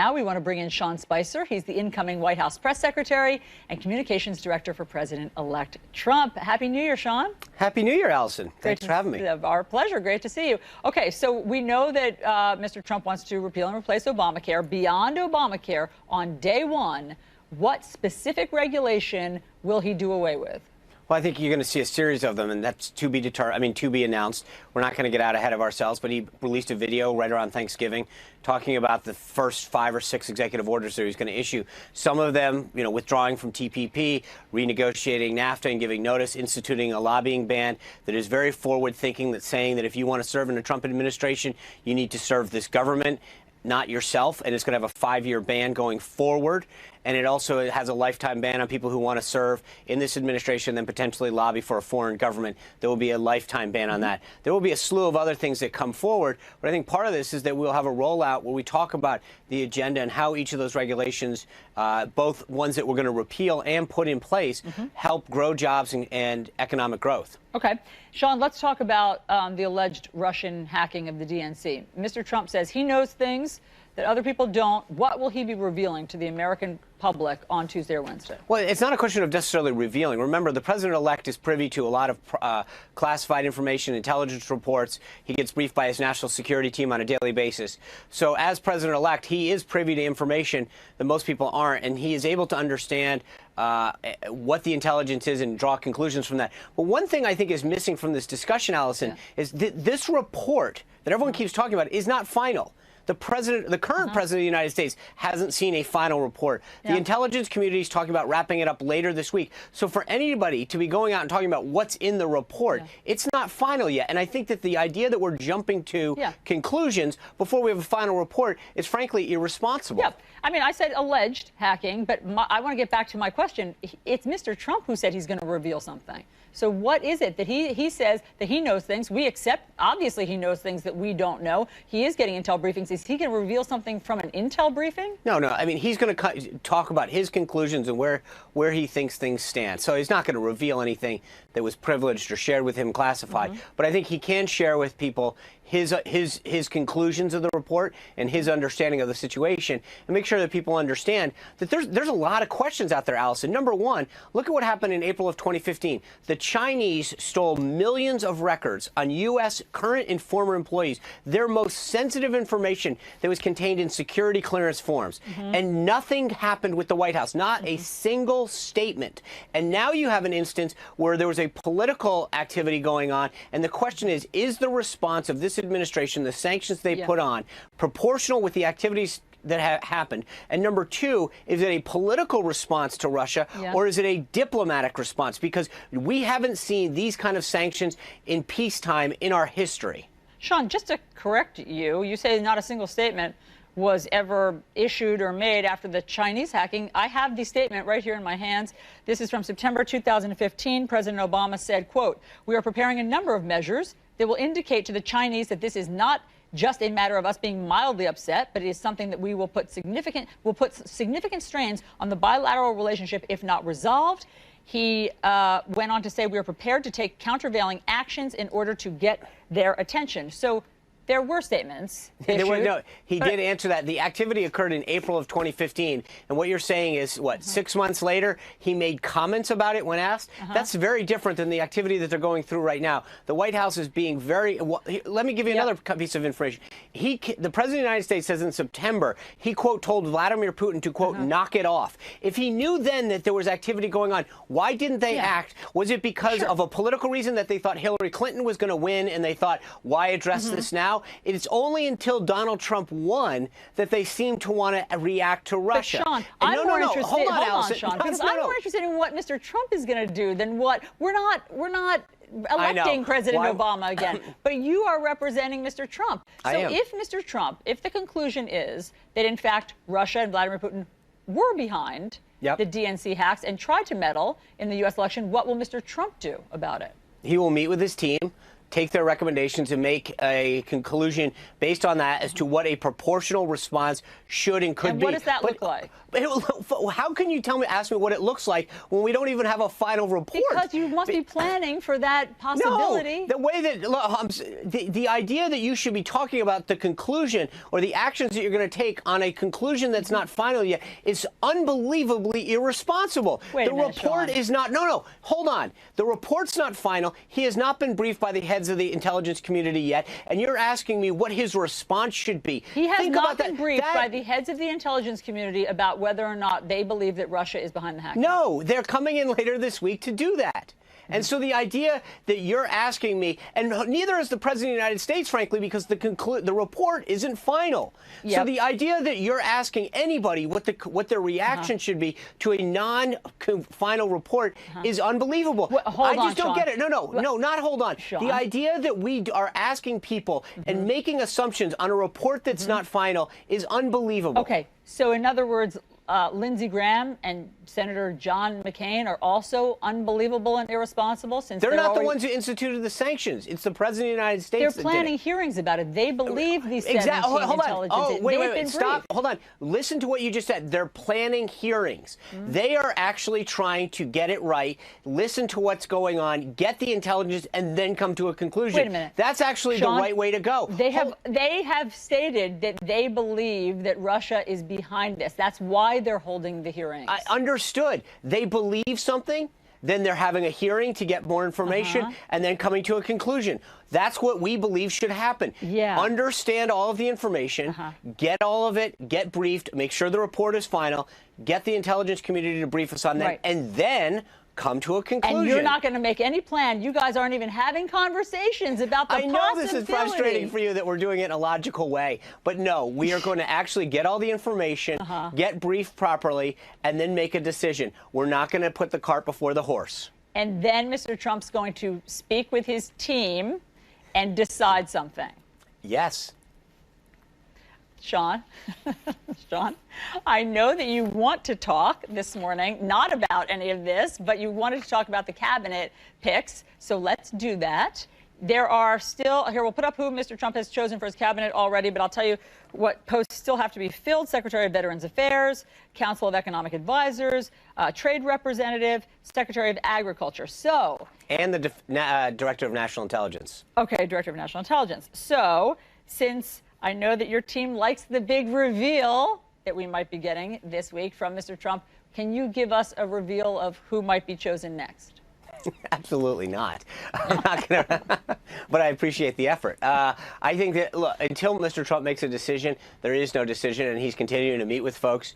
now we want to bring in Sean Spicer. He's the incoming White House press secretary and communications director for President-elect Trump. Happy New Year, Sean. Happy New Year, Alisyn. Thanks for having me. Our pleasure. Great to see you. Okay, so we know that Mr. Trump wants to repeal and replace Obamacare. Beyond Obamacare, on day one, what specific regulation will he do away with? Well, I think you're going to see a series of them, and that's to be announced. We're not going to get out ahead of ourselves, but he released a video right around Thanksgiving talking about the first 5 or 6 executive orders that he's going to issue. Some of them, withdrawing from TPP, renegotiating NAFTA and giving notice, instituting a lobbying ban that is very forward-thinking, that's saying that if you want to serve in a Trump administration, you need to serve this government, not yourself, and it's going to have a 5-year ban going forward. And it also has a lifetime ban on people who want to serve in this administration, then potentially lobby for a foreign government. There will be a lifetime ban on that. There will be a slew of other things that come forward. But I think part of this is that we'll have a rollout where we talk about the agenda and how each of those regulations, both ones that we're going to repeal and put in place, help grow jobs and economic growth. Okay. Sean, let's talk about the alleged Russian hacking of the DNC. Mr. Trump says he knows things that other people don't. What will he be revealing to the American public on Tuesday or Wednesday? Well, it's not a question of necessarily revealing. Remember, the president-elect is privy to a lot of classified information, intelligence reports. He gets briefed by his national security team on a daily basis. So as president-elect, he is privy to information that most people aren't, and he is able to understand what the intelligence is and draw conclusions from that. But one thing I think is missing from this discussion, Alisyn, is this report that everyone keeps talking about is not final. The current president of the United States hasn't seen a final report. The intelligence community is talking about wrapping it up later this week. So for anybody to be going out and talking about what's in the report, it's not final yet. And I think that the idea that we're jumping to conclusions before we have a final report is frankly irresponsible. Yeah. I mean, I said alleged hacking, but I want to get back to my question. It's Mr. Trump who said he's going to reveal something. So what is it that he says that he knows things? We accept, obviously he knows things that we don't know. He is getting intel briefings. Is he going to reveal something from an intel briefing? No. I mean, he's going to talk about his conclusions and where he thinks things stand. So he's not going to reveal anything that was privileged or shared with him classified. But I think he can share with people his conclusions of the report and his understanding of the situation, and make sure that people understand that there's a lot of questions out there, Alisyn. Number one, look at what happened in April of 2015. The Chinese stole millions of records on U.S. current and former employees, their most sensitive information that was contained in security clearance forms. And nothing happened with the White House, not a single statement. And now you have an instance where there was a political activity going on, and the question is the response of this administration, the sanctions they put on, proportional with the activities that happened? And number two, is it a political response to Russia, or is it a diplomatic response? Because we haven't seen these kind of sanctions in peacetime in our history. Sean, just to correct you, you say not a single statement was ever issued or made after the Chinese hacking. I have the statement right here in my hands. This is from September 2015. President Obama said, quote, "We are preparing a number of measures that will indicate to the Chinese that this is not just a matter of us being mildly upset, but it is something that we will put significant strains on the bilateral relationship if not resolved." He went on to say, "We are prepared to take countervailing actions in order to get their attention." So there were statements issued. No, he did answer that. The activity occurred in April of 2015. And what you're saying is, what, 6 months later, he made comments about it when asked? That's very different than the activity that they're going through right now. The White House is being very... let me give you another piece of information. The President of the United States says in September, he, quote, told Vladimir Putin to, quote, knock it off. If he knew then that there was activity going on, why didn't they act? Was it because of a political reason that they thought Hillary Clinton was going to win and they thought, why address this now? It's only until Donald Trump won that they seem to want to react to Russia. But Sean, I'm more interested. Hold on, Sean, because I'm more interested in what Mr. Trump is going to do than what we're not electing President Obama again. But you are representing Mr. Trump. So if Mr. Trump, if the conclusion is that in fact Russia and Vladimir Putin were behind the DNC hacks and tried to meddle in the U.S. election, what will Mr. Trump do about it? He will meet with his team take their recommendations and make a conclusion based on that as to what a proportional response should and could be. What does that look like? How can you ask me what it looks like when we don't even have a final report? Because you must be planning for that possibility. No, the way that the idea that you should be talking about the conclusion or the actions that you're going to take on a conclusion that's not final yet is unbelievably irresponsible. Wait the a minute, report Sean. is not. No, hold on. The report's not final. He has not been briefed by the heads of the intelligence community yet, and you're asking me what his response should be. He has Think not about been briefed by the heads of the intelligence community about whether or not they believe that Russia is behind the hacking. No, they're coming in later this week to do that. And so the idea that you're asking me, and neither is the President of the United States, frankly, because the report isn't final. Yep. So the idea that you're asking anybody what their reaction should be to a non-final report is unbelievable. Well, I just don't Sean. get it. No, not hold on. Sean. The idea that we are asking people and making assumptions on a report that's not final is unbelievable. Okay, so in other words, Lindsey Graham and Senator John McCain are also unbelievable and irresponsible since they're not the ones who instituted the sanctions. It's the President of the United States. They're planning hearings about it. They believe these 17 Hold on. intelligence. Oh, wait, been stop. briefed. Hold on. Listen to what you just said. They're planning hearings. They are actually trying to get it right, listen to what's going on, get the intelligence, and then come to a conclusion. Wait a minute. That's actually Sean, the right way to go. They have stated that they believe that Russia is behind this. That's why they're holding the hearings. I understood. They believe something, then they're having a hearing to get more information, and then coming to a conclusion. That's what we believe should happen. Yeah. Understand all of the information, get all of it, get briefed, make sure the report is final, get the intelligence community to brief us on that, Right. and then come to a conclusion. And you're not going to make any plan. You guys aren't even having conversations about the possibility. I know this is frustrating for you that we're doing it in a logical way, but no, we are going to actually get all the information, get briefed properly, and then make a decision. We're not going to put the cart before the horse. And then Mr. Trump's going to speak with his team and decide something. Yes. Sean, Sean, I know that you want to talk this morning, not about any of this, but you wanted to talk about the cabinet picks. So let's do that. There are still, here, we'll put up who Mr. Trump has chosen for his cabinet already, but I'll tell you what posts still have to be filled. Secretary of Veterans Affairs, Council of Economic Advisors, Trade Representative, Secretary of Agriculture. So. And the Director of National Intelligence. Okay, Director of National Intelligence. So, since I know that your team likes the big reveal that we might be getting this week from Mr. Trump, can you give us a reveal of who might be chosen next? Absolutely not. I'm not going to, but I appreciate the effort. I think that, look, until Mr. Trump makes a decision, there is no decision, and he's continuing to meet with folks.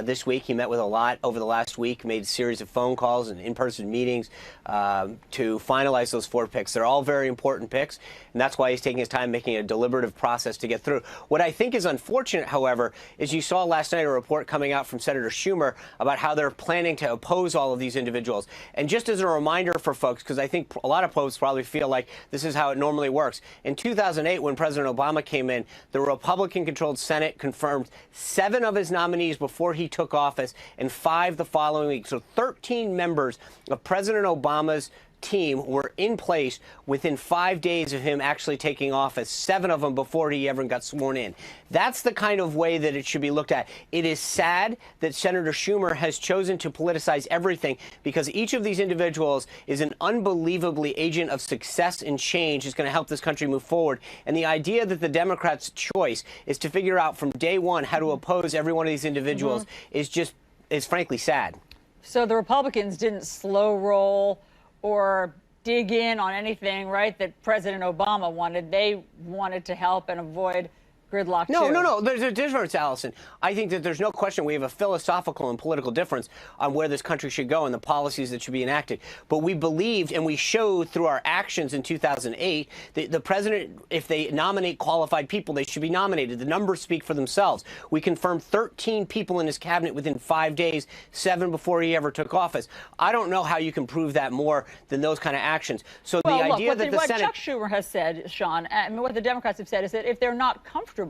This week, he met with a lot over the last week, made a series of phone calls and in-person meetings to finalize those 4 picks. They're all very important picks, and that's why he's taking his time making a deliberative process to get through. What I think is unfortunate, however, is you saw last night a report coming out from Senator Schumer about how they're planning to oppose all of these individuals. And just as a reminder for folks, because I think a lot of folks probably feel like this is how it normally works. In 2008, when President Obama came in, the Republican-controlled Senate confirmed 7 of his nominees before he took office and 5 the following week. So 13 members of President Obama's team were in place within 5 days of him actually taking office, 7 of them before he ever got sworn in. That's the kind of way that it should be looked at. It is sad that Senator Schumer has chosen to politicize everything because each of these individuals is an unbelievably agent of success and change is going to help this country move forward. And the idea that the Democrats' choice is to figure out from day one how to oppose every one of these individuals is frankly sad. So the Republicans didn't slow roll or dig in on anything, right, that President Obama wanted. They wanted to help and avoid gridlock too. No. There's a difference, Alisyn. I think that there's no question we have a philosophical and political difference on where this country should go and the policies that should be enacted. But we believed and we showed through our actions in 2008 that the president, if they nominate qualified people, they should be nominated. The numbers speak for themselves. We confirmed 13 people in his cabinet within 5 days, 7 before he ever took office. I don't know how you can prove that more than those kind of actions. So Well, the look, idea that the what Senate... Chuck Schumer has said, Sean, and what the Democrats have said is that if they're not comfortable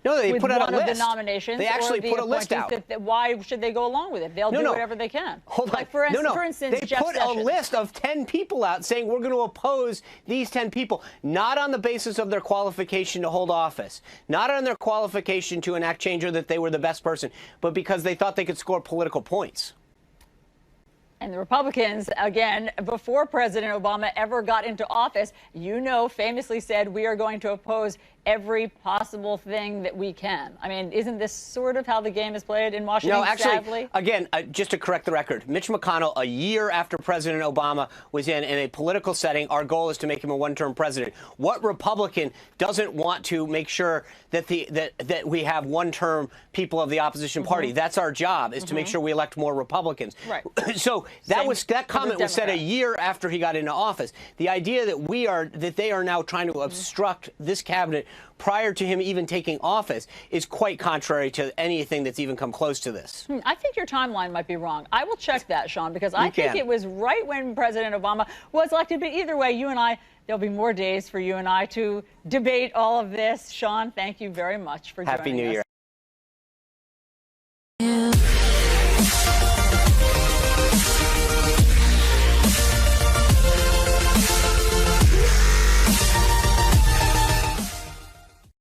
No, they with put out one a of list. the nominations. They actually or the put a list out. Why should they go along with it? They'll do whatever they can. Hold on. Like for instance, they Jeff put Sessions. a list of 10 people out saying we're going to oppose these 10 people, not on the basis of their qualification to hold office, not on their qualification to enact change or that they were the best person, but because they thought they could score political points. And the Republicans, again, before President Obama ever got into office, famously said, we are going to oppose every possible thing that we can. I mean, isn't this sort of how the game is played in Washington, No, actually, sadly? again, just to correct the record, Mitch McConnell, a year after President Obama was in a political setting, our goal is to make him a one-term president. What Republican doesn't want to make sure that that we have one-term people of the opposition party? That's our job, is to make sure we elect more Republicans. Right. So that comment was said a year after he got into office. The idea that they are now trying to obstruct this cabinet prior to him even taking office is quite contrary to anything that's even come close to this. I think your timeline might be wrong. I will check that, Sean, because I think it was right when President Obama was elected. But either way, there'll be more days for you and I to debate all of this. Sean, thank you very much for joining us. Happy New Year.